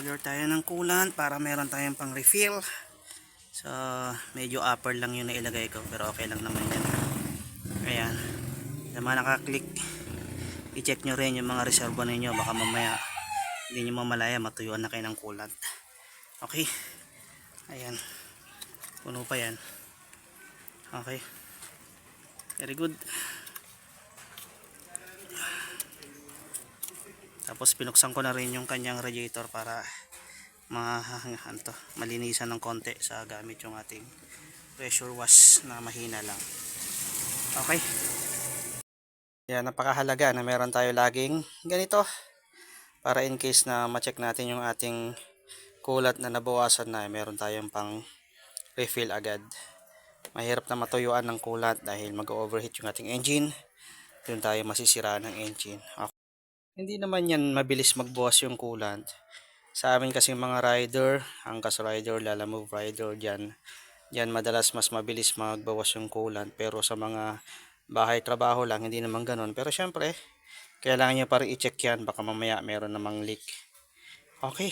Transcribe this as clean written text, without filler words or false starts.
Order tayo ng coolant para meron tayong pang refill. So medyo upper lang yung nailagay ko, pero okay lang naman yan. Ayan, sa mga nakaklik, i-check nyo rin yung mga reservo ninyo, baka mamaya hindi nyo mamalaya matuyuan na kayo ng coolant. Okay, ayan, puno pa yan. Okay, very good. Tapos pinuksan ko na rin yung kanyang radiator para malinisan ng konti sa gamit yung ating pressure wash na mahina lang. Okay, yan, napakahalaga na meron tayo laging ganito para in case na ma-check natin yung ating coolant na nabawasan na, meron tayong pang refill agad. Mahirap na matuyuan ng coolant dahil mag-overheat yung ating engine, doon tayo masisiraan ng engine. Okay. Hindi naman yan mabilis magbawas yung coolant. Sa amin kasi mga rider, Angkas rider, Lalamove rider, dyan madalas mas mabilis magbawas yung coolant. Pero sa mga bahay trabaho lang, hindi naman ganun. Pero syempre, kailangan nyo pa rin i-check yan, baka mamaya meron namang leak. Okay.